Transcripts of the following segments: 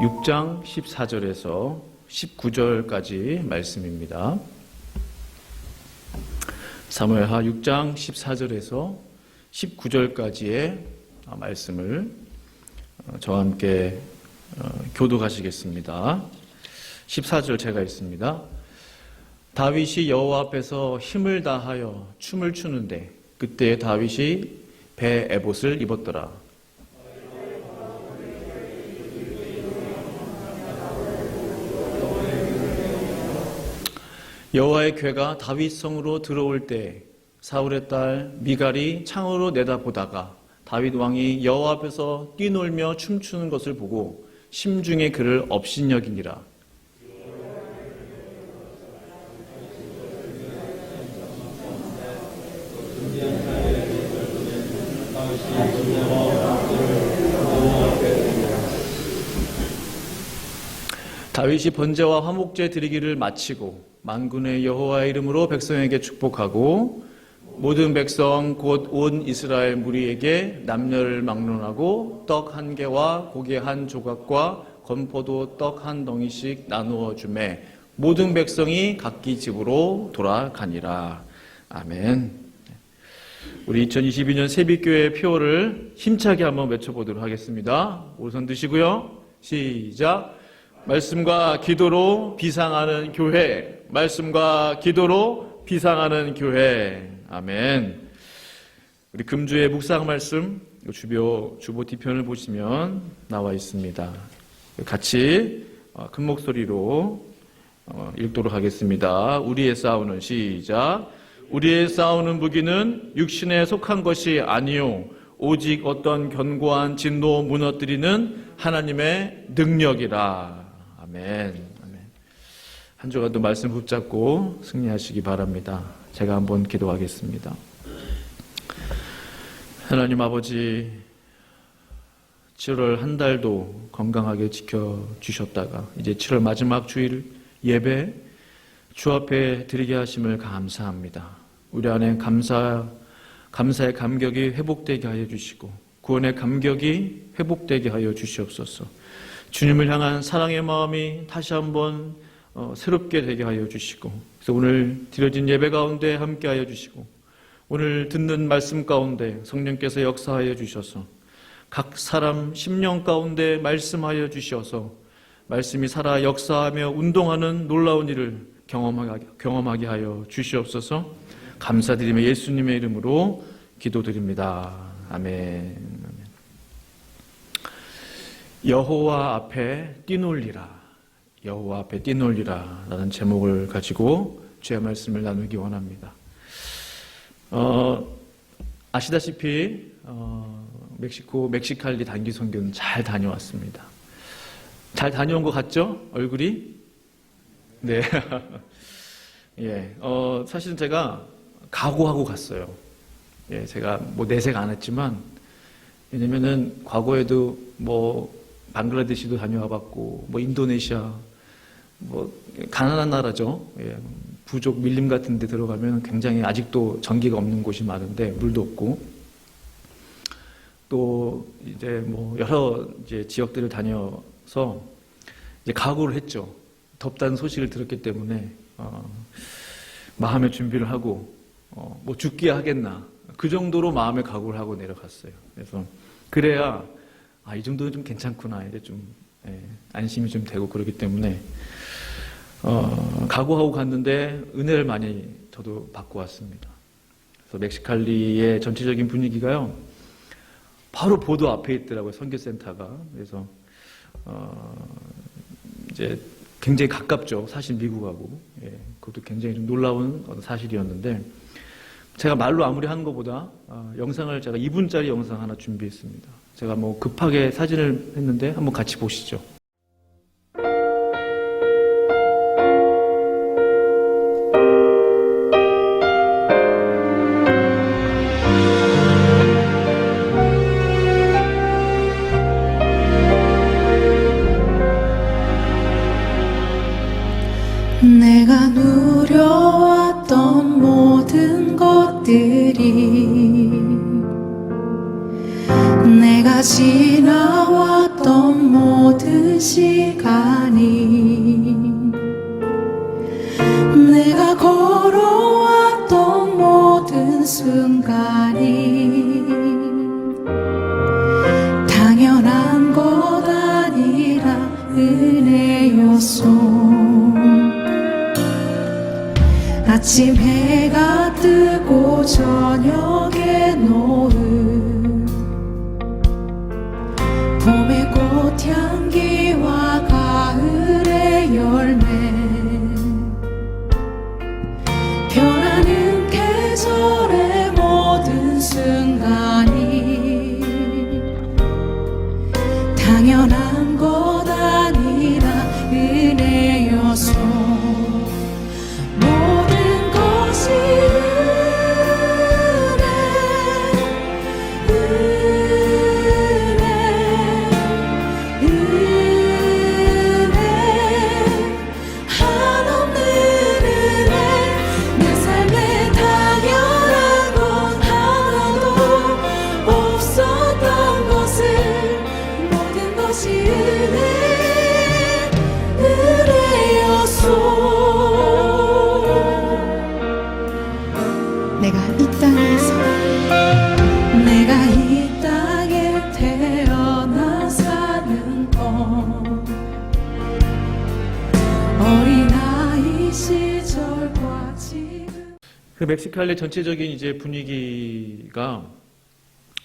6장 14절에서 19절까지 말씀입니다. 사무엘하 6장 14절에서 19절까지의 말씀을 저와 함께 교독하시겠습니다. 14절 제가 읽습니다. 다윗이 여호와 앞에서 힘을 다하여 춤을 추는데 그때 다윗이 배 에봇을 입었더라. 여호와의 궤가 다윗 성으로 들어올 때 사울의 딸 미갈이 창으로 내다보다가 다윗 왕이 여호와 앞에서 뛰놀며 춤추는 것을 보고 심중에 그를 업신여기니라. 다윗이 번제와 화목제 드리기를 마치고 만군의 여호와의 이름으로 백성에게 축복하고 모든 백성 곧 온 이스라엘 무리에게 남녀를 막론하고 떡 한 개와 고기 한 조각과 건포도 떡 한 덩이씩 나누어 주매 모든 백성이 각기 집으로 돌아가니라. 아멘. 우리 2022년 세빛교회 표어를 힘차게 한번 외쳐보도록 하겠습니다. 오른손 드시고요. 시작. 말씀과 기도로 비상하는 교회. 말씀과 기도로 비상하는 교회. 아멘. 우리 금주의 묵상 말씀 주보 뒤편을 보시면 나와 있습니다. 같이 큰 목소리로 읽도록 하겠습니다. 우리의 싸우는 시작. 우리의 싸우는 무기는 육신에 속한 것이 아니요 오직 어떤 견고한 진노 무너뜨리는 하나님의 능력이라. 아멘. 아멘. 한 주간도 말씀 붙잡고 승리하시기 바랍니다. 제가 한번 기도하겠습니다. 하나님 아버지, 7월 한 달도 건강하게 지켜주셨다가 이제 7월 마지막 주일 예배 주 앞에 드리게 하심을 감사합니다. 우리 안에 감사의 감격이 회복되게 하여 주시고 구원의 감격이 회복되게 하여 주시옵소서. 주님을 향한 사랑의 마음이 다시 한번 새롭게 되게 하여 주시고, 그래서 오늘 드려진 예배 가운데 함께 하여 주시고 오늘 듣는 말씀 가운데 성령께서 역사하여 주셔서 각 사람 심령 가운데 말씀하여 주셔서 말씀이 살아 역사하며 운동하는 놀라운 일을 경험하게 하여 주시옵소서. 감사드리며 예수님의 이름으로 기도드립니다. 아멘. 여호와 앞에 뛰놀리라. 여호와 앞에 뛰놀리라 라는 제목을 가지고 주의 말씀을 나누기 원합니다. 아시다시피 멕시코 멕시칼리 단기 선교는 잘 다녀왔습니다. 잘 다녀온 것 같죠? 얼굴이? 네. 예. 사실은 제가 각오하고 갔어요. 예, 제가 뭐 내색 안 했지만, 왜냐면은 과거에도 뭐 방글라데시도 다녀와 봤고, 뭐 인도네시아, 뭐 가난한 나라죠. 예, 부족 밀림 같은 데 들어가면 굉장히 아직도 전기가 없는 곳이 많은데 물도 없고, 또 이제 뭐 여러 이제 지역들을 다녀서 이제 각오를 했죠. 덥다는 소식을 들었기 때문에 마음의 준비를 하고 뭐 죽기야 하겠나 그 정도로 마음의 각오를 하고 내려갔어요. 그래서 그래야 이 정도는 좀 괜찮구나 이제 좀 안심이 좀 되고 그러기 때문에 각오하고 갔는데 은혜를 많이 저도 받고 왔습니다. 그래서 멕시칼리의 전체적인 분위기가요 바로 보도 앞에 있더라고요. 선교센터가. 그래서 이제 굉장히 가깝죠. 사실 미국하고. 예, 그것도 굉장히 좀 놀라운 사실이었는데 제가 말로 아무리 하는 것보다 영상을 제가 2분짜리 영상 하나 준비했습니다. 제가 뭐 급하게 사진을 했는데 한번 같이 보시죠. 내가 누려왔던 모든 것들이 내가 지나왔던 모든 시간들이 은혜였소. 아침 해가 뜨고 저녁에 노을, 봄의 꽃향기와 가을의 열매, 변하는 계절의 모든 순간이 당연한 것 아니라 은혜여서 모든 것이 은혜 한없는 은혜. 내 삶에 당연한 건 하나도 없었던 것을 모든 것이 은혜였소. 내가 이 땅에 태어나 사는 것, 어린아이 시절과 지금. 그 멕시칼리 전체적인 이제 분위기가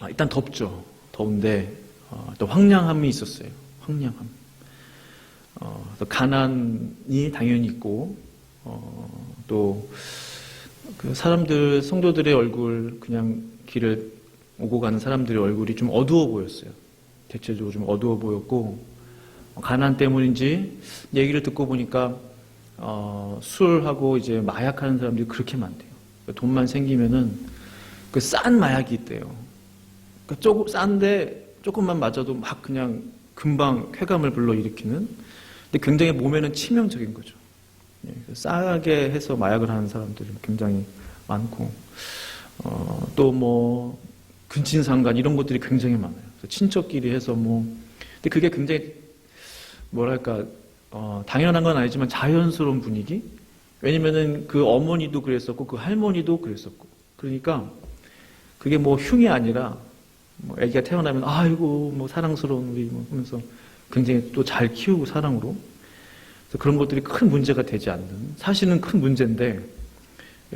일단 덥죠. 더운데 또 황량함이 있었어요. 황량함. 또 가난이 당연히 있고 또 그 사람들 성도들의 얼굴, 그냥 길을 오고 가는 사람들의 얼굴이 좀 어두워 보였어요. 대체적으로 좀 어두워 보였고, 가난 때문인지 얘기를 듣고 보니까 술하고 이제 마약하는 사람들이 그렇게 많대요. 돈만 생기면은 그 싼 마약이 있대요. 그러니까 조금 싼데 조금만 맞아도 막 그냥 금방 쾌감을 불러일으키는. 근데 굉장히 몸에는 치명적인 거죠. 싸게 해서 마약을 하는 사람들이 굉장히 많고, 또 뭐 근친상간 이런 것들이 굉장히 많아요. 그래서 친척끼리 해서 근데 그게 굉장히 뭐랄까 당연한 건 아니지만 자연스러운 분위기. 왜냐면은 그 어머니도 그랬었고 그 할머니도 그랬었고, 그러니까 그게 뭐 흉이 아니라 아기가 태어나면 아이고 뭐 사랑스러운 우리 하면서 굉장히 또 잘 키우고 사랑으로. 그런 것들이 큰 문제가 되지 않는, 사실은 큰 문제인데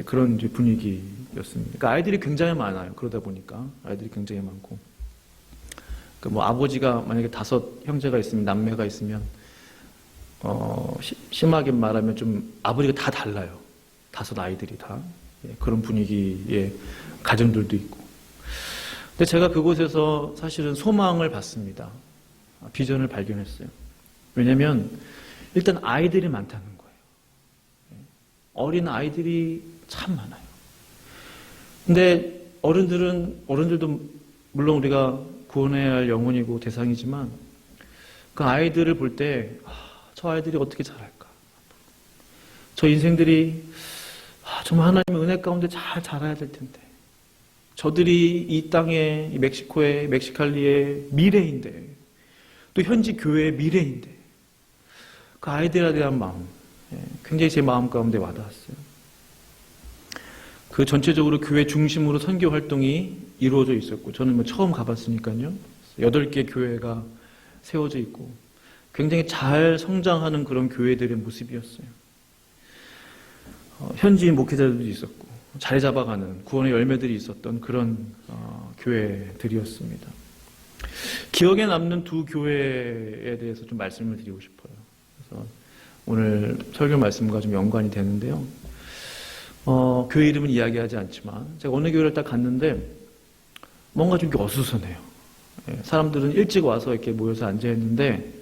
그런 이제 분위기였습니다. 그러니까 아이들이 굉장히 많아요. 그러다 보니까 아이들이 굉장히 많고, 뭐 아버지가 만약에 5 형제가 있으면, 남매가 있으면 심하게 말하면 좀 아버지가 다 달라요. 5 아이들이 다. 그런 분위기의 가정들도 있고. 근데 제가 그곳에서 사실은 소망을 봤습니다. 비전을 발견했어요. 왜냐면 일단 아이들이 많다는 거예요. 어린 아이들이 참 많아요. 근데 어른들도 물론 우리가 구원해야 할 영혼이고 대상이지만, 그 아이들을 볼 때 저 아이들이 어떻게 자랄까? 저 인생들이 정말 하나님의 은혜 가운데 잘 자라야 될 텐데, 저들이 이 땅에, 이 멕시코의 멕시칼리의 미래인데, 또 현지 교회의 미래인데, 그 아이들에 대한 마음, 굉장히 제 마음 가운데 와닿았어요. 그 전체적으로 교회 중심으로 선교 활동이 이루어져 있었고, 저는 뭐 처음 가봤으니까요. 8개 교회가 세워져 있고, 굉장히 잘 성장하는 그런 교회들의 모습이었어요. 현지인 목회자들도 있었고, 자리 잡아가는 구원의 열매들이 있었던 그런 교회들이었습니다. 기억에 남는 2 교회에 대해서 좀 말씀을 드리고 싶어요. 그래서 오늘 설교 말씀과 좀 연관이 되는데요. 교회 이름은 이야기하지 않지만, 제가 어느 교회를 딱 갔는데 뭔가 좀 어수선해요. 사람들은 일찍 와서 이렇게 모여서 앉아있는데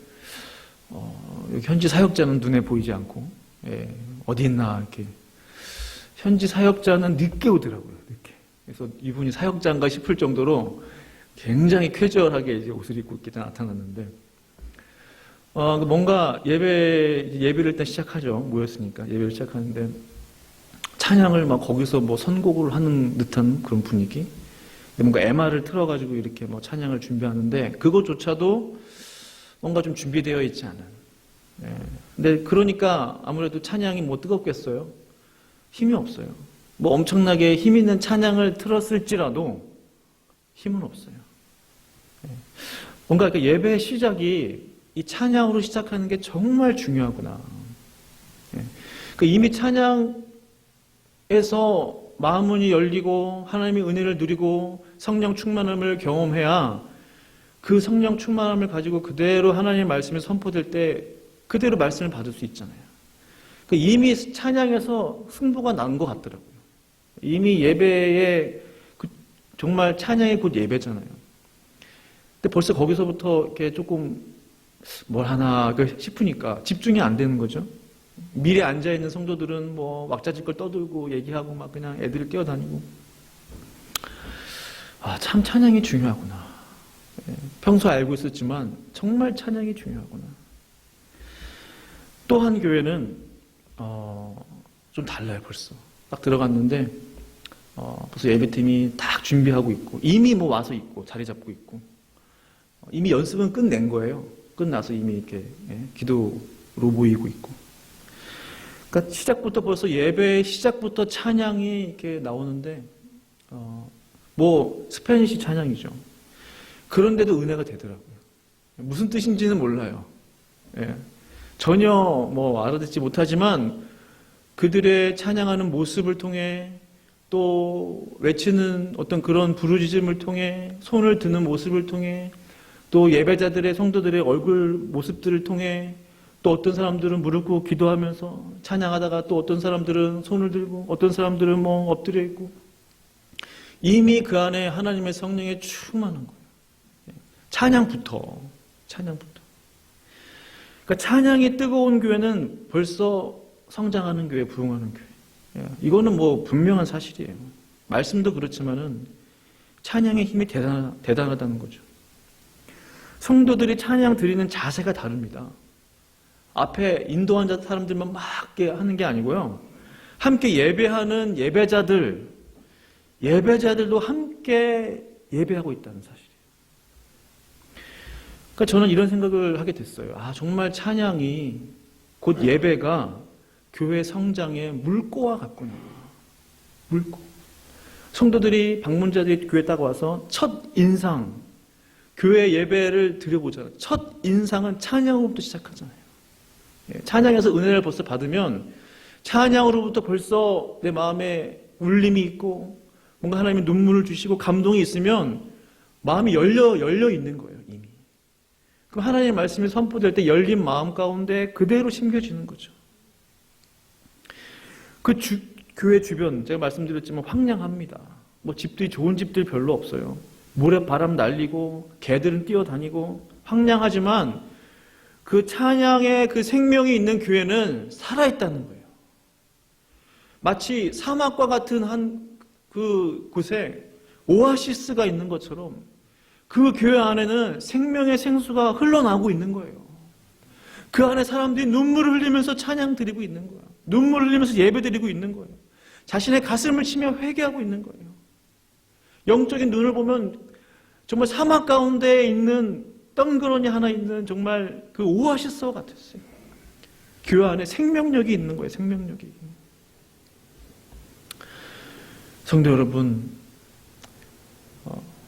현지 사역자는 눈에 보이지 않고, 어디 있나 이렇게. 현지 사역자는 늦게 오더라고요. 늦게. 그래서 이분이 사역자인가 싶을 정도로 굉장히 캐주얼하게 이제 옷을 입고 이렇게 나타났는데, 뭔가 예배를 일단 시작하죠. 모였으니까 예배를 시작하는데 찬양을 막 거기서 뭐 선곡을 하는 듯한 그런 분위기. 뭔가 MR을 틀어가지고 이렇게 뭐 찬양을 준비하는데 그것조차도 뭔가 좀 준비되어 있지 않은. 근데 그러니까 아무래도 찬양이 뭐 뜨겁겠어요? 힘이 없어요. 뭐 엄청나게 힘 있는 찬양을 틀었을지라도 힘은 없어요. 뭔가 이렇게 예배 시작이 이 찬양으로 시작하는 게 정말 중요하구나. 이미 찬양에서 마음문이 열리고 하나님의 은혜를 누리고 성령 충만함을 경험해야 그 성령 충만함을 가지고 그대로 하나님의 말씀이 선포될 때 그대로 말씀을 받을 수 있잖아요. 이미 찬양에서 승부가 난 것 같더라고요. 이미 예배에 정말 찬양이 곧 예배잖아요. 근데 벌써 거기서부터 이렇게 조금 뭘 하나 싶으니까 집중이 안 되는 거죠. 미래 앉아 있는 성도들은 뭐 왁자지껄 떠들고 얘기하고 막 그냥 애들을 뛰어다니고. 참 찬양이 중요하구나. 평소 알고 있었지만 정말 찬양이 중요하구나. 또 한 교회는 좀 달라요. 벌써 딱 들어갔는데 벌써 예배팀이 딱 준비하고 있고 이미 뭐 와서 있고 자리 잡고 있고 이미 연습은 끝낸 거예요. 끝나서 이미 이렇게 기도로 모이고 있고. 그러니까 시작부터 벌써 예배 시작부터 찬양이 이렇게 나오는데 뭐 스페니시 찬양이죠. 그런데도 은혜가 되더라고요. 무슨 뜻인지는 몰라요. 전혀 뭐 알아듣지 못하지만 그들의 찬양하는 모습을 통해 또 외치는 어떤 그런 부르짖음을 통해 손을 드는 모습을 통해 또 예배자들의 성도들의 얼굴 모습들을 통해 또 어떤 사람들은 무릎 꿇고 기도하면서 찬양하다가 또 어떤 사람들은 손을 들고 어떤 사람들은 뭐 엎드려 있고 이미 그 안에 하나님의 성령에 충만한 거예요. 찬양부터. 그러니까 찬양이 뜨거운 교회는 벌써 성장하는 교회, 부흥하는 교회. 이거는 뭐 분명한 사실이에요. 말씀도 그렇지만은 찬양의 힘이 대단하다는 거죠. 성도들이 찬양 드리는 자세가 다릅니다. 앞에 인도한 사람들만 막 하는 게 아니고요. 함께 예배하는 예배자들도 함께 예배하고 있다는 사실이에요. 그러니까 저는 이런 생각을 하게 됐어요. 정말 찬양이 곧 예배가 교회 성장의 물꼬와 같구나. 물꼬. 성도들이 방문자들이 교회에 딱 와서 첫 인상, 교회 예배를 드려보잖아요. 첫 인상은 찬양으로부터 시작하잖아요. 찬양에서 은혜를 벌써 받으면 찬양으로부터 벌써 내 마음에 울림이 있고 뭔가 하나님이 눈물을 주시고 감동이 있으면 마음이 열려 있는 거예요, 이미. 그럼 하나님의 말씀이 선포될 때 열린 마음 가운데 그대로 심겨지는 거죠. 교회 주변, 제가 말씀드렸지만 황량합니다. 뭐 집들이 좋은 집들이 별로 없어요. 모래 바람 날리고 개들은 뛰어다니고 황량하지만 그 찬양의 그 생명이 있는 교회는 살아있다는 거예요. 마치 사막과 같은 그 곳에 오아시스가 있는 것처럼 그 교회 안에는 생명의 생수가 흘러나오고 있는 거예요. 그 안에 사람들이 눈물을 흘리면서 찬양 드리고 있는 거예요. 눈물을 흘리면서 예배 드리고 있는 거예요. 자신의 가슴을 치며 회개하고 있는 거예요. 영적인 눈을 보면 정말 사막 가운데 있는 덩그러니 하나 있는 정말 그 오아시스와 같았어요. 교회 안에 생명력이 있는 거예요. 생명력이. 성도 여러분,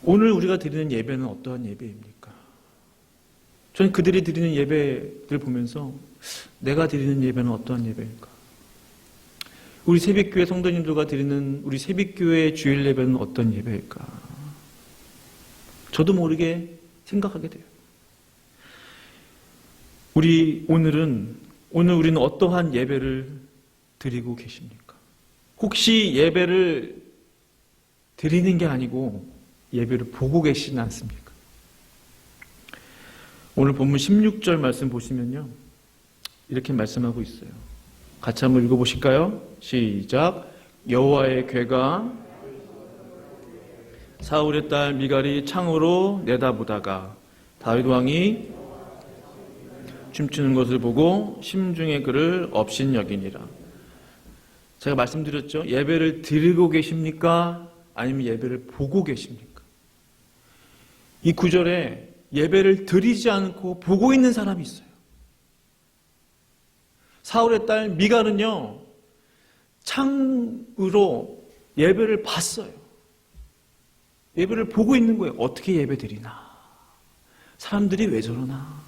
오늘 우리가 드리는 예배는 어떠한 예배입니까? 저는 그들이 드리는 예배를 보면서 내가 드리는 예배는 어떠한 예배일까? 우리 새벽교회 성도님들과 드리는 우리 새벽교회의 주일 예배는 어떤 예배일까? 저도 모르게 생각하게 돼요. 오늘 우리는 어떠한 예배를 드리고 계십니까? 혹시 예배를 드리는 게 아니고 예배를 보고 계시지 않습니까? 오늘 본문 16절 말씀 보시면요. 이렇게 말씀하고 있어요. 같이 한번 읽어보실까요? 시작. 여호와의 궤가 사울의 딸 미갈이 창으로 내다보다가 다윗 왕이 춤추는 것을 보고 심중에 그를 업신여기니라. 제가 말씀드렸죠. 예배를 드리고 계십니까? 아니면 예배를 보고 계십니까? 이 구절에 예배를 드리지 않고 보고 있는 사람이 있어요. 사울의 딸 미갈은요, 창으로 예배를 봤어요. 예배를 보고 있는 거예요. 어떻게 예배 드리나? 사람들이 왜 저러나?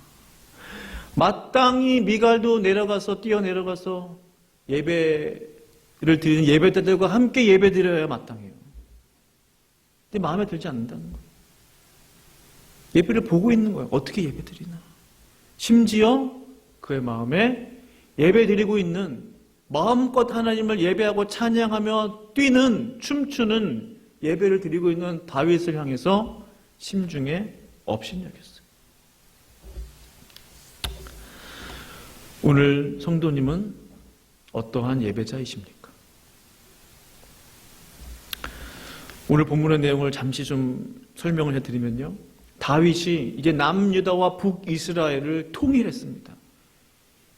마땅히 미갈도 뛰어내려가서 예배를 드리는 예배자들과 함께 예배 드려야 마땅해요. 근데 마음에 들지 않는다는 거예요. 예배를 보고 있는 거예요. 어떻게 예배 드리나. 심지어 그의 마음에 예배 드리고 있는, 마음껏 하나님을 예배하고 찬양하며 뛰는, 춤추는 예배를 드리고 있는 다윗을 향해서 심중에 업신여겼어요. 오늘 성도님은 어떠한 예배자이십니까? 오늘 본문의 내용을 잠시 좀 설명을 해드리면요, 다윗이 이제 남유다와 북이스라엘을 통일했습니다.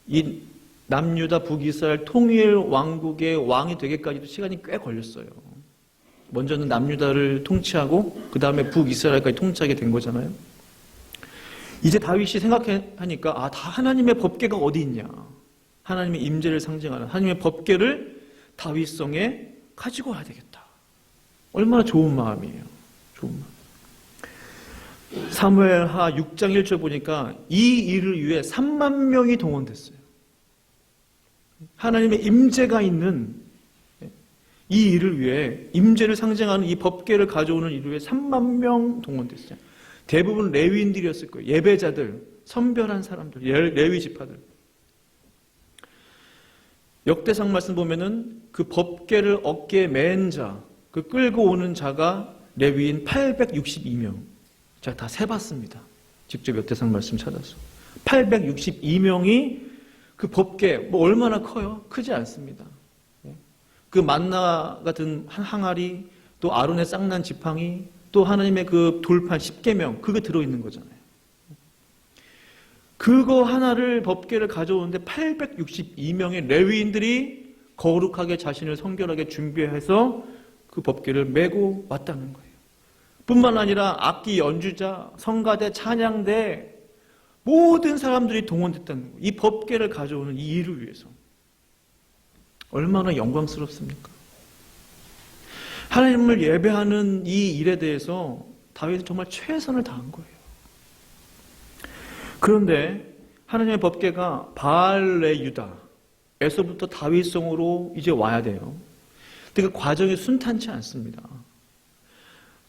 이 남유다 북이스라엘 통일 왕국의 왕이 되기까지도 시간이 꽤 걸렸어요. 먼저는 남유다를 통치하고 그 다음에 북이스라엘까지 통치하게 된 거잖아요. 이제 다윗이 생각하니까 다 하나님의 법궤가 어디 있냐, 하나님의 임재를 상징하는 하나님의 법궤를 다윗성에 가지고 와야 되겠다. 얼마나 좋은 마음이에요. 좋은 마음. 사무엘하 6장 1절 보니까 이 일을 위해 3만 명이 동원됐어요. 하나님의 임재가 있는 이 일을 위해, 임재를 상징하는 이 법궤를 가져오는 일을 위해 3만 명 동원됐어요. 대부분 레위인들이었을 거예요. 예배자들, 선별한 사람들, 레위 지파들. 역대상 말씀 보면은 그 법궤를 어깨에 맨 자, 그 끌고 오는 자가 레위인 862명. 제가 다 세봤습니다. 직접 역대상 말씀 찾아서. 862명이 그 법궤, 얼마나 커요? 크지 않습니다. 그 만나 같은 한 항아리, 또 아론의 쌍난 지팡이, 또 하나님의 그 돌판 10계명, 그게 들어있는 거잖아요. 그거 하나를, 법궤를 가져오는데 862명의 레위인들이 거룩하게 자신을 성결하게 준비해서 그 법궤를 메고 왔다는 거예요. 뿐만 아니라 악기 연주자, 성가대, 찬양대, 모든 사람들이 동원됐다는 거예요. 이 법궤를 가져오는 이 일을 위해서. 얼마나 영광스럽습니까? 하나님을 예배하는 이 일에 대해서 다윗은 정말 최선을 다한 거예요. 그런데 하나님의 법궤가 바알레 유다에서부터 다윗성으로 이제 와야 돼요. 근데 그 과정이 순탄치 않습니다.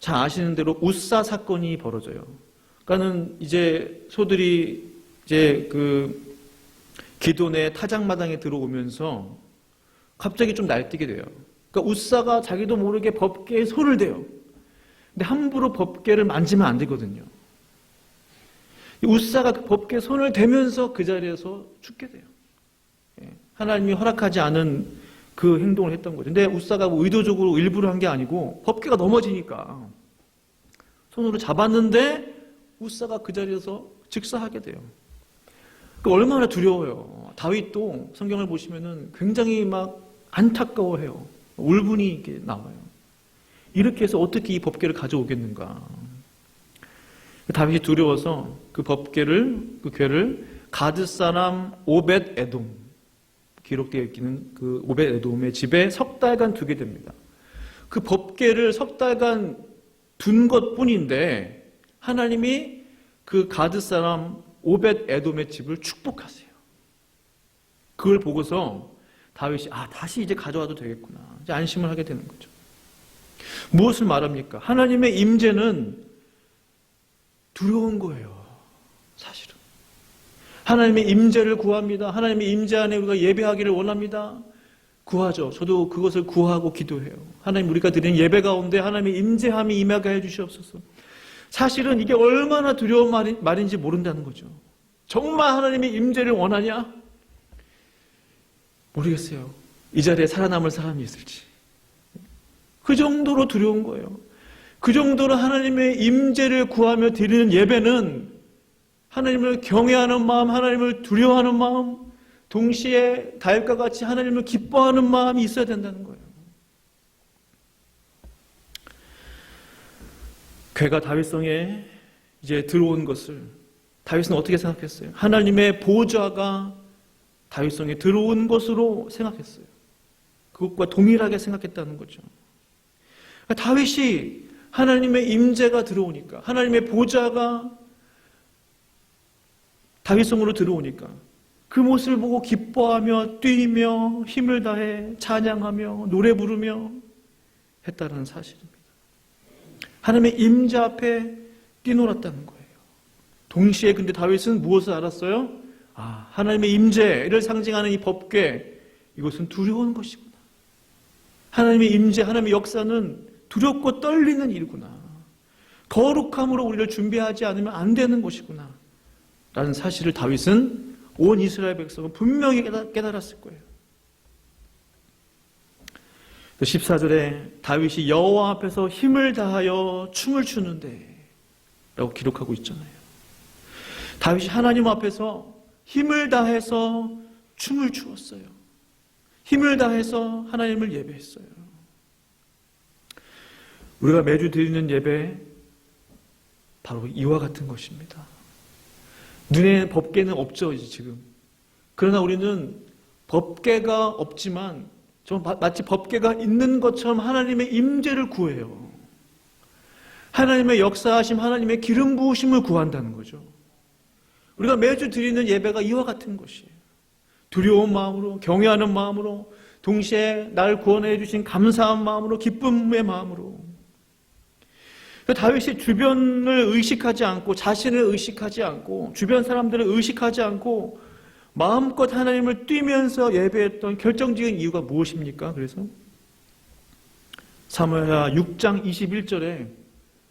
잘 아시는 대로 우사 사건이 벌어져요. 그러니까는 이제 소들이 이제 그 기돈의 타작마당에 들어오면서 갑자기 좀 날뛰게 돼요. 그러니까 우사가 자기도 모르게 법궤에 손을 대요. 근데 함부로 법궤를 만지면 안 되거든요. 우사가 그 법궤에 손을 대면서 그 자리에서 죽게 돼요. 하나님이 허락하지 않은 그 행동을 했던 거죠. 근데 우사가 의도적으로 일부러 한 게 아니고 법궤가 넘어지니까 손으로 잡았는데 우사가 그 자리에서 즉사하게 돼요. 얼마나 두려워요. 다윗도 성경을 보시면은 굉장히 막 안타까워해요. 울분이 이렇게 나와요. 이렇게 해서 어떻게 이 법궤를 가져오겠는가. 다윗이 두려워서 그 법궤를, 그 궤를 가드 사람 오벳 에돔, 기록되어 있기는 그 오벳 에돔의 집에 석 달간 두게 됩니다. 그 법궤를 석 달간 둔 것뿐인데 하나님이 그 가드 사람 오벳 에돔의 집을 축복하세요. 그걸 보고서 다윗이 다시 이제 가져와도 되겠구나. 이제 안심을 하게 되는 거죠. 무엇을 말합니까? 하나님의 임재는 두려운 거예요. 사실은. 하나님의 임재를 구합니다. 하나님의 임재 안에 우리가 예배하기를 원합니다. 구하죠. 저도 그것을 구하고 기도해요. 하나님, 우리가 드리는 예배 가운데 하나님의 임재함이 임하게 해주시옵소서. 사실은 이게 얼마나 두려운 말인지 모른다는 거죠. 정말 하나님의 임재를 원하냐? 모르겠어요. 이 자리에 살아남을 사람이 있을지. 그 정도로 두려운 거예요. 그 정도로 하나님의 임재를 구하며 드리는 예배는 하나님을 경외하는 마음, 하나님을 두려워하는 마음, 동시에 다윗과 같이 하나님을 기뻐하는 마음이 있어야 된다는 거예요. 궤가 다윗성에 이제 들어온 것을 다윗은 어떻게 생각했어요? 하나님의 보좌가 다윗성에 들어온 것으로 생각했어요. 그것과 동일하게 생각했다는 거죠. 다윗이 하나님의 임재가 들어오니까, 하나님의 보좌가 다윗 성으로 들어오니까 그 모습을 보고 기뻐하며 뛰며 힘을 다해 찬양하며 노래 부르며 했다는 사실입니다. 하나님의 임재 앞에 뛰놀았다는 거예요. 동시에 근데 다윗은 무엇을 알았어요? 하나님의 임재를 상징하는 이 법궤, 이것은 두려운 것이구나. 하나님의 임재, 하나님의 역사는 두렵고 떨리는 일이구나. 거룩함으로 우리를 준비하지 않으면 안 되는 것이구나 라는 사실을 다윗은 온 이스라엘 백성은 분명히 깨달았을 거예요. 14절에 다윗이 여호와 앞에서 힘을 다하여 춤을 추는데 라고 기록하고 있잖아요. 다윗이 하나님 앞에서 힘을 다해서 춤을 추었어요. 힘을 다해서 하나님을 예배했어요. 우리가 매주 드리는 예배, 바로 이와 같은 것입니다. 눈에 법궤는 없죠, 지금. 그러나 우리는 법궤가 없지만 마치 법궤가 있는 것처럼 하나님의 임재를 구해요. 하나님의 역사하심, 하나님의 기름 부으심을 구한다는 거죠. 우리가 매주 드리는 예배가 이와 같은 것이에요. 두려운 마음으로, 경외하는 마음으로, 동시에 날 구원해 주신 감사한 마음으로, 기쁨의 마음으로. 다윗이 주변을 의식하지 않고, 자신을 의식하지 않고, 주변 사람들을 의식하지 않고 마음껏 하나님을 뛰면서 예배했던 결정적인 이유가 무엇입니까? 그래서 사무엘하 6장 21절에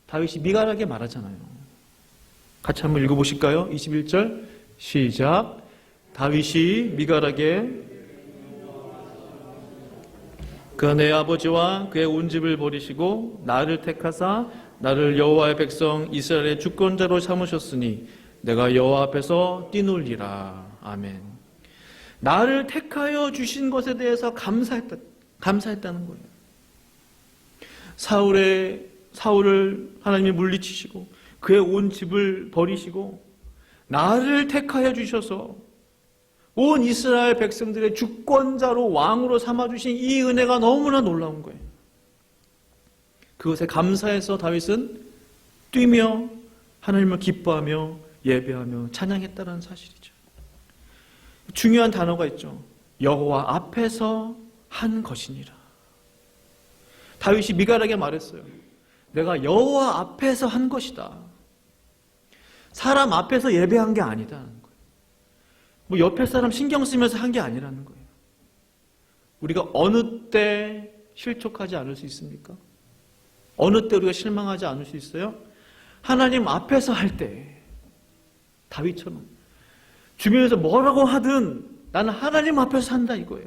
다윗이 미갈에게 말하잖아요. 같이 한번 읽어보실까요? 21절 시작. 다윗이 미갈에게 그가 내 아버지와 그의 온 집을 버리시고 나를 택하사 나를 여호와의 백성 이스라엘의 주권자로 삼으셨으니 내가 여호와 앞에서 뛰놀리라. 아멘. 나를 택하여 주신 것에 대해서 감사했다는 거예요. 사울을 하나님이 물리치시고 그의 온 집을 버리시고 나를 택하여 주셔서 온 이스라엘 백성들의 주권자로 왕으로 삼아주신 이 은혜가 너무나 놀라운 거예요. 그것에 감사해서 다윗은 뛰며 하나님을 기뻐하며 예배하며 찬양했다는 사실이죠. 중요한 단어가 있죠. 여호와 앞에서 한 것이니라. 다윗이 미갈에게 말했어요. 내가 여호와 앞에서 한 것이다. 사람 앞에서 예배한 게 아니다는 거예요. 뭐 옆에 사람 신경 쓰면서 한 게 아니라는 거예요. 우리가 어느 때 실족하지 않을 수 있습니까? 어느 때 우리가 실망하지 않을 수 있어요? 하나님 앞에서 할 때, 다윗처럼 주변에서 뭐라고 하든 나는 하나님 앞에서 한다 이거예요.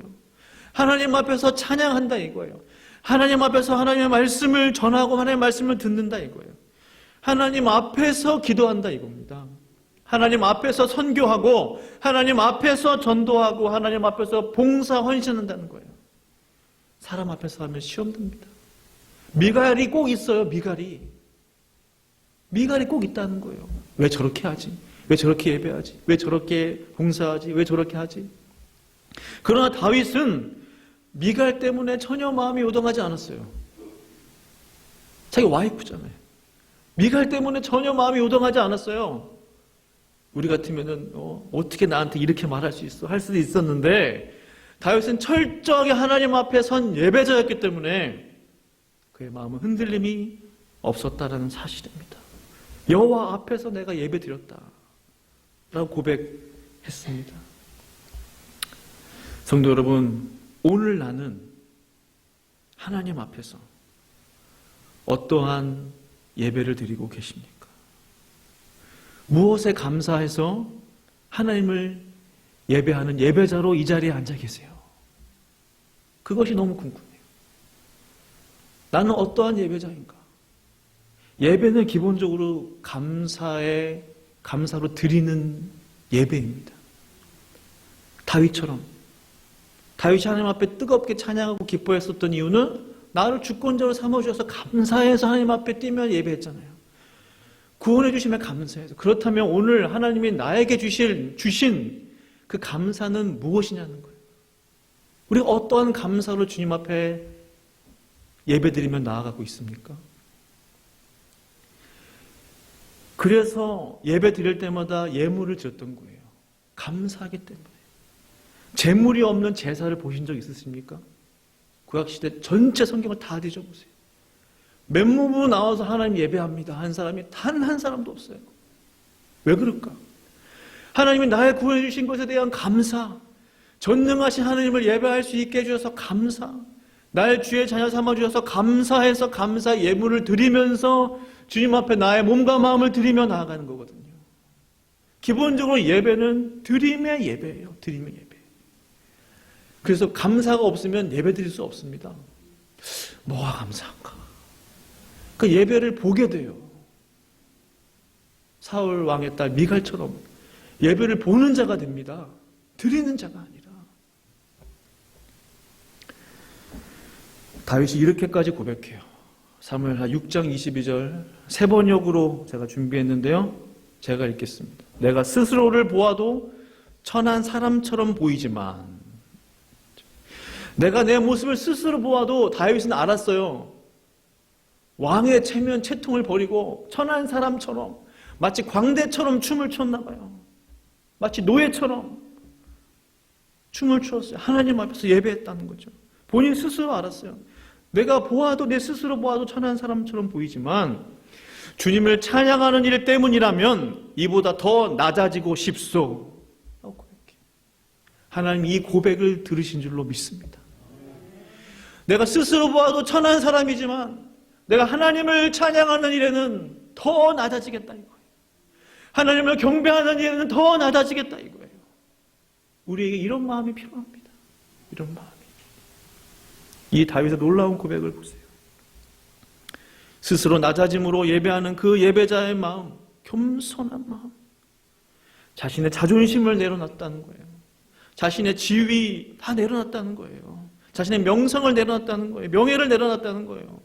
하나님 앞에서 찬양한다 이거예요. 하나님 앞에서 하나님의 말씀을 전하고 하나님의 말씀을 듣는다 이거예요. 하나님 앞에서 기도한다 이겁니다. 하나님 앞에서 선교하고 하나님 앞에서 전도하고 하나님 앞에서 봉사 헌신한다는 거예요. 사람 앞에서 하면 시험 듭니다. 미갈이 꼭 있어요. 미갈이 꼭 있다는 거예요. 왜 저렇게 하지? 왜 저렇게 예배하지? 왜 저렇게 봉사하지? 왜 저렇게 하지? 그러나 다윗은 미갈 때문에 전혀 마음이 요동하지 않았어요. 자기 와이프잖아요. 미갈 때문에 전혀 마음이 요동하지 않았어요. 우리 같으면은 어떻게 나한테 이렇게 말할 수 있어? 할 수도 있었는데 다윗은 철저하게 하나님 앞에 선 예배자였기 때문에 그의 마음은 흔들림이 없었다라는 사실입니다. 여호와 앞에서 내가 예배 드렸다 라고 고백했습니다. 성도 여러분, 오늘 나는 하나님 앞에서 어떠한 예배를 드리고 계십니까? 무엇에 감사해서 하나님을 예배하는 예배자로 이 자리에 앉아 계세요? 그것이 너무 궁금해요. 나는 어떠한 예배자인가? 예배는 기본적으로 감사로 드리는 예배입니다. 다윗처럼 다윗이 하나님 앞에 뜨겁게 찬양하고 기뻐했었던 이유는 나를 주권자로 삼아주셔서 감사해서 하나님 앞에 뛰며 예배했잖아요. 구원해 주시면 감사해서. 그렇다면 오늘 하나님이 나에게 주신 그 감사는 무엇이냐는 거예요. 우리가 어떠한 감사로 주님 앞에 예배드리며 나아가고 있습니까? 그래서 예배 드릴 때마다 예물을 드렸던 거예요. 감사하기 때문에. 재물이 없는 제사를 보신 적 있으십니까? 구약시대 전체 성경을 다 뒤져보세요. 맨몸으로 나와서 하나님 예배합니다 한 사람이 단 한 사람도 없어요. 왜 그럴까? 하나님이 나의 구원해 주신 것에 대한 감사, 전능하신 하나님을 예배할 수 있게 해주셔서 감사, 날 주의 자녀 삼아주셔서 감사해서 감사 예물을 드리면서 주님 앞에 나의 몸과 마음을 드리며 나아가는 거거든요. 기본적으로 예배는 드림의 예배예요. 드림의 예배. 그래서 감사가 없으면 예배 드릴 수 없습니다. 뭐가 감사한가? 그 예배를 보게 돼요. 사울 왕의 딸 미갈처럼 예배를 보는 자가 됩니다. 드리는 자가 아니라. 다윗이 이렇게까지 고백해요. 사무엘하 6장 22절 세 번역으로 제가 준비했는데요. 제가 읽겠습니다. 내가 스스로를 보아도 천한 사람처럼 보이지만, 내가 내 모습을 스스로 보아도 다윗은 알았어요. 왕의 체면 채통을 버리고 천한 사람처럼 마치 광대처럼 춤을 췄나 봐요. 마치 노예처럼 춤을 추었어요. 하나님 앞에서 예배했다는 거죠. 본인 스스로 알았어요. 내가 보아도, 내 스스로 보아도 천한 사람처럼 보이지만 주님을 찬양하는 일 때문이라면 이보다 더 낮아지고 싶소. 하나님 이 고백을 들으신 줄로 믿습니다. 내가 스스로 보아도 천한 사람이지만 내가 하나님을 찬양하는 일에는 더 낮아지겠다 이거예요. 하나님을 경배하는 일에는 더 낮아지겠다 이거예요. 우리에게 이런 마음이 필요합니다. 이런 마음이. 이 다윗의 놀라운 고백을 보세요. 스스로 낮아짐으로 예배하는 그 예배자의 마음, 겸손한 마음, 자신의 자존심을 내려놨다는 거예요. 자신의 지위 다 내려놨다는 거예요. 자신의 명성을 내려놨다는 거예요. 명예를 내려놨다는 거예요.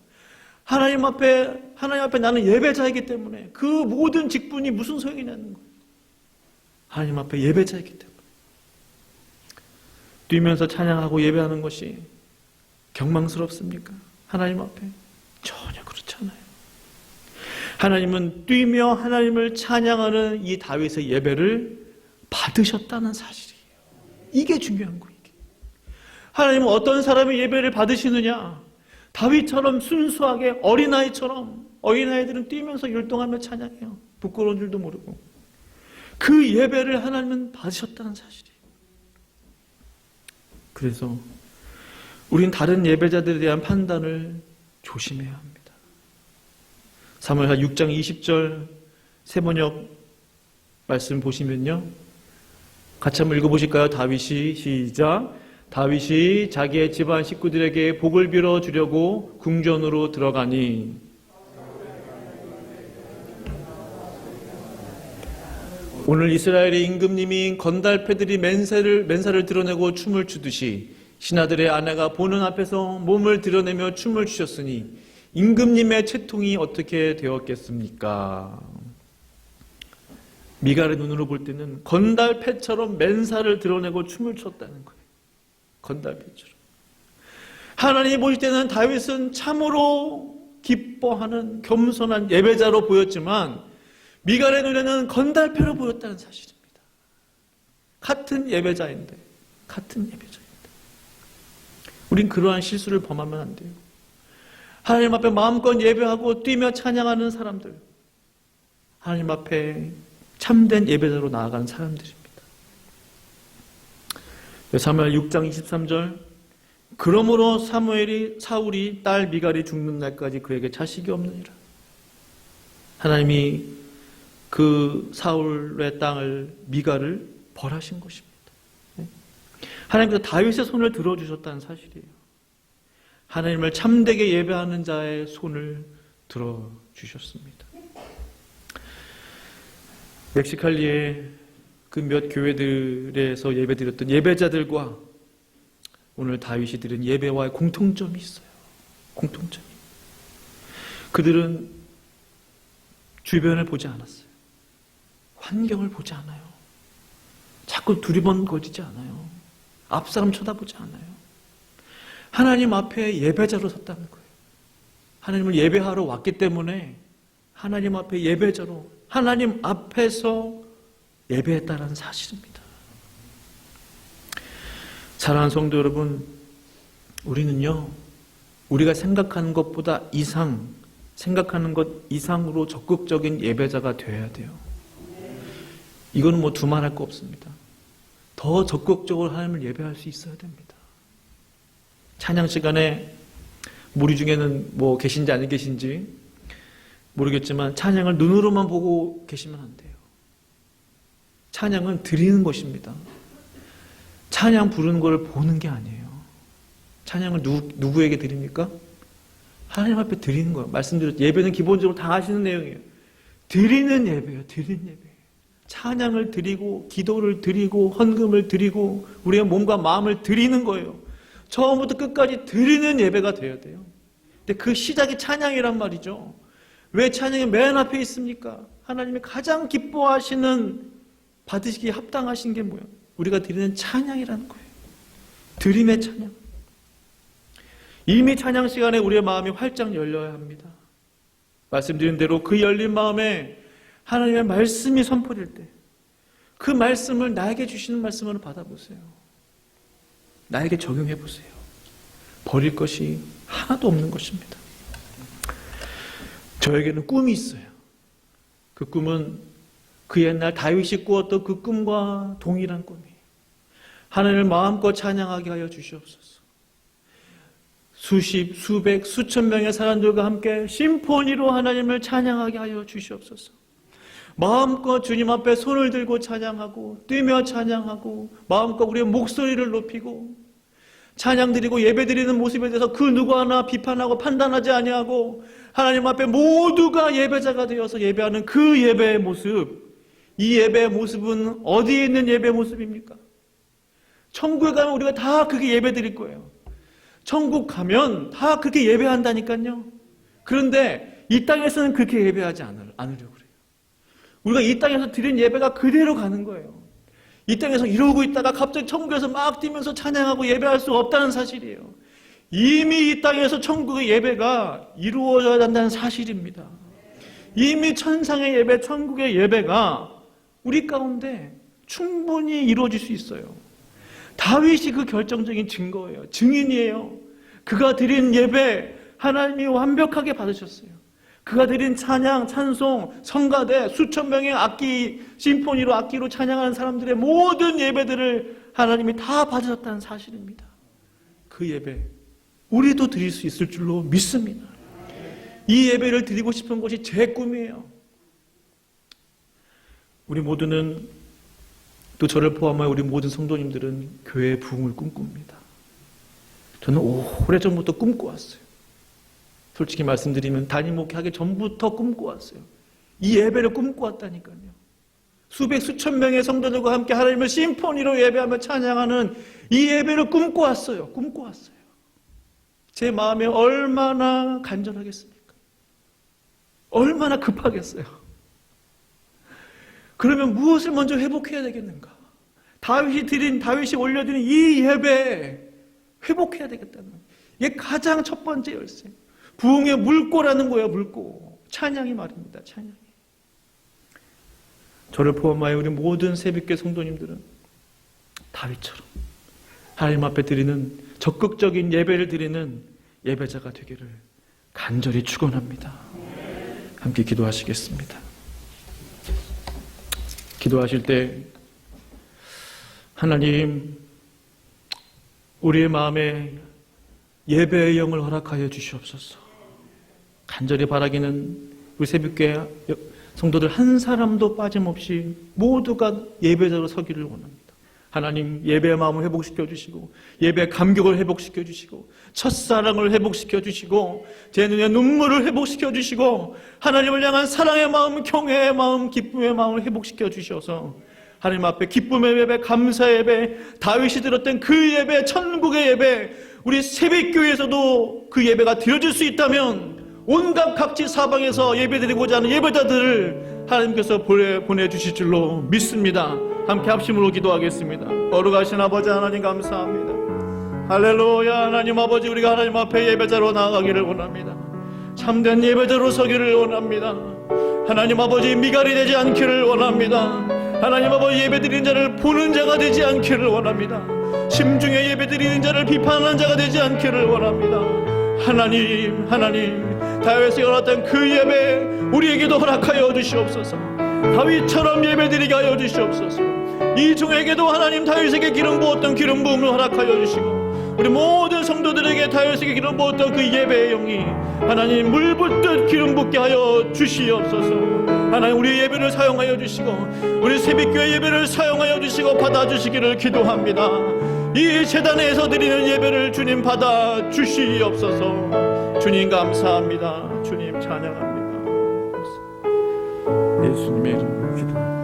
하나님 앞에 나는 예배자이기 때문에 그 모든 직분이 무슨 소용이 나는 거예요. 하나님 앞에 예배자이기 때문에. 뛰면서 찬양하고 예배하는 것이 경망스럽습니까? 하나님 앞에? 전혀 그렇지 않아요. 하나님은 뛰며 하나님을 찬양하는 이 다윗의 예배를 받으셨다는 사실이에요. 이게 중요한 거예요. 하나님은 어떤 사람의 예배를 받으시느냐? 다윗처럼 순수하게 어린아이처럼. 어린아이들은 뛰면서 율동하며 찬양해요. 부끄러운 줄도 모르고. 그 예배를 하나님은 받으셨다는 사실이에요. 그래서 우린 다른 예배자들에 대한 판단을 조심해야 합니다. 사무엘하 6장 20절 세번역 말씀 보시면요. 같이 한번 읽어보실까요? 다윗이 시작. 다윗이 자기의 집안 식구들에게 복을 빌어주려고 궁전으로 들어가니 오늘 이스라엘의 임금님이 건달패들이 맨살을 드러내고 춤을 추듯이 신하들의 아내가 보는 앞에서 몸을 드러내며 춤을 추셨으니 임금님의 채통이 어떻게 되었겠습니까? 미갈의 눈으로 볼 때는 건달패처럼 맨살을 드러내고 춤을 췄다는 거예요. 건달패처럼. 하나님이 보실 때는 다윗은 참으로 기뻐하는 겸손한 예배자로 보였지만 미갈의 눈에는 건달패로 보였다는 사실입니다. 같은 예배자인데. 우린 그러한 실수를 범하면 안 돼요. 하나님 앞에 마음껏 예배하고 뛰며 찬양하는 사람들, 하나님 앞에 참된 예배자로 나아가는 사람들입니다. 사무엘 6장 23절 그러므로 사울이 딸 미갈이 죽는 날까지 그에게 자식이 없느니라. 하나님이 그 사울의 땅을 미갈을 벌하신 것입니다. 하나님께서 다윗의 손을 들어주셨다는 사실이에요. 하나님을 참되게 예배하는 자의 손을 들어주셨습니다. 멕시칼리의 그 몇 교회들에서 예배드렸던 예배자들과 오늘 다윗이 드린 예배와의 공통점이 있어요. 공통점이. 그들은 주변을 보지 않았어요. 환경을 보지 않아요. 자꾸 두리번거리지 않아요. 앞사람 쳐다보지 않아요. 하나님 앞에 예배자로 섰다는 거예요. 하나님을 예배하러 왔기 때문에 하나님 앞에 예배자로 하나님 앞에서 예배했다는 사실입니다. 사랑하는 성도 여러분, 우리는요, 우리가 생각하는 것보다 생각하는 것 이상으로 적극적인 예배자가 되어야 돼요. 이거는 뭐 두말할 거 없습니다. 더 적극적으로 하나님을 예배할 수 있어야 됩니다. 찬양 시간에 우리 중에는 뭐 계신지 안 계신지 모르겠지만 찬양을 눈으로만 보고 계시면 안 돼요. 찬양은 드리는 것입니다. 찬양 부르는 걸 보는 게 아니에요. 찬양을 누구에게 드립니까? 하나님 앞에 드리는 거예요. 말씀드렸죠. 예배는 기본적으로 다 하시는 내용이에요. 드리는 예배예요. 드리는 예배. 찬양을 드리고 기도를 드리고 헌금을 드리고 우리의 몸과 마음을 드리는 거예요. 처음부터 끝까지 드리는 예배가 되어야 돼요. 근데 그 시작이 찬양이란 말이죠. 왜 찬양이 맨 앞에 있습니까? 하나님이 가장 기뻐하시는 받으시기에 합당하신 게 뭐예요? 우리가 드리는 찬양이라는 거예요. 드림의 찬양. 이미 찬양 시간에 우리의 마음이 활짝 열려야 합니다. 말씀드린 대로 그 열린 마음에 하나님의 말씀이 선포될 때 그 말씀을 나에게 주시는 말씀으로 받아보세요. 나에게 적용해 보세요. 버릴 것이 하나도 없는 것입니다. 저에게는 꿈이 있어요. 그 꿈은 그 옛날 다윗이 꾸었던 그 꿈과 동일한 꿈이에요. 하나님을 마음껏 찬양하게 하여 주시옵소서. 수십, 수백, 수천 명의 사람들과 함께 심포니로 하나님을 찬양하게 하여 주시옵소서. 마음껏 주님 앞에 손을 들고 찬양하고 뛰며 찬양하고 마음껏 우리의 목소리를 높이고 찬양 드리고 예배 드리는 모습에 대해서 그 누구 하나 비판하고 판단하지 아니하고 하나님 앞에 모두가 예배자가 되어서 예배하는 그 예배의 모습. 이 예배의 모습은 어디에 있는 예배의 모습입니까? 천국에 가면 우리가 다 그렇게 예배 드릴 거예요. 천국 가면 다 그렇게 예배한다니까요. 그런데 이 땅에서는 그렇게 예배하지 않으려고 그래요. 우리가 이 땅에서 드린 예배가 그대로 가는 거예요. 이 땅에서 이러고 있다가 갑자기 천국에서 막 뛰면서 찬양하고 예배할 수 없다는 사실이에요. 이미 이 땅에서 천국의 예배가 이루어져야 한다는 사실입니다. 이미 천상의 예배, 천국의 예배가 우리 가운데 충분히 이루어질 수 있어요. 다윗이 그 결정적인 증거예요. 증인이에요. 그가 드린 예배 하나님이 완벽하게 받으셨어요. 그가 드린 찬양, 찬송, 성가대, 수천 명의 악기, 심포니로 악기로 찬양하는 사람들의 모든 예배들을 하나님이 다 받으셨다는 사실입니다. 그 예배 우리도 드릴 수 있을 줄로 믿습니다. 이 예배를 드리고 싶은 것이 제 꿈이에요. 우리 모두는 또 저를 포함하여 우리 모든 성도님들은 교회의 부흥을 꿈꿉니다. 저는 오래전부터 꿈꿔왔어요. 솔직히 말씀드리면 담임 목회하기 전부터 꿈꿔왔어요. 이 예배를 꿈꿔왔다니까요. 수백 수천 명의 성도들과 함께 하나님을 심포니로 예배하며 찬양하는 이 예배를 꿈꿔왔어요. 꿈꿔왔어요. 제 마음에 얼마나 간절하겠습니까? 얼마나 급하겠어요. 그러면 무엇을 먼저 회복해야 되겠는가? 다윗이 올려드린 이 예배 회복해야 되겠다는 거예요. 이게 가장 첫 번째 열쇠. 부흥의 물꼬라는 거예요. 물꼬. 찬양이 말입니다. 찬양이. 저를 포함하여 우리 모든 새벽교 성도님들은 다윗처럼 하나님 앞에 드리는 적극적인 예배를 드리는 예배자가 되기를 간절히 축원합니다. 함께 기도하시겠습니다. 기도하실 때 하나님 우리의 마음에 예배의 영을 허락하여 주시옵소서. 간절히 바라기는 우리 새벽교회 성도들 한 사람도 빠짐없이 모두가 예배자로 서기를 원합니다. 하나님 예배의 마음을 회복시켜 주시고 예배의 감격을 회복시켜 주시고 첫사랑을 회복시켜 주시고 제 눈의 눈물을 회복시켜 주시고 하나님을 향한 사랑의 마음, 경외의 마음, 기쁨의 마음을 회복시켜 주셔서 하나님 앞에 기쁨의 예배, 감사의 예배, 다윗이 드렸던 그 예배, 천국의 예배, 우리 새벽교회에서도 그 예배가 드려질 수 있다면 온갖 각지 사방에서 예배드리고자 하는 예배자들을 하나님께서 보내주실 줄로 믿습니다. 함께 합심으로 기도하겠습니다. 거룩하신 아버지 하나님 감사합니다. 할렐루야. 하나님 아버지 우리가 하나님 앞에 예배자로 나아가기를 원합니다. 참된 예배자로 서기를 원합니다. 하나님 아버지 미갈이 되지 않기를 원합니다. 하나님 아버지, 예배드리는 자를 보는 자가 되지 않기를 원합니다. 심중에 예배드리는 자를 비판하는 자가 되지 않기를 원합니다. 하나님, 다윗이 원했던 그 예배 우리에게도 허락하여 주시옵소서. 다윗처럼 예배드리게 하여 주시옵소서. 이 종에게도 하나님 다윗에게 기름 부었던 기름 부음을 허락하여 주시고, 우리 모든 성도들에게 다윗에게 기름 부었던 그 예배의 영이 하나님 물 붓듯 기름 붓게 하여 주시옵소서. 하나님, 우리 예배를 사용하여 주시고, 우리 새벽교회 예배를 사용하여 주시고 받아주시기를 기도합니다. 이 제단에서 드리는 예배를 주님 받아 주시옵소서. 주님 감사합니다. 주님 찬양합니다. 예수님의 이름으로 기도합니다.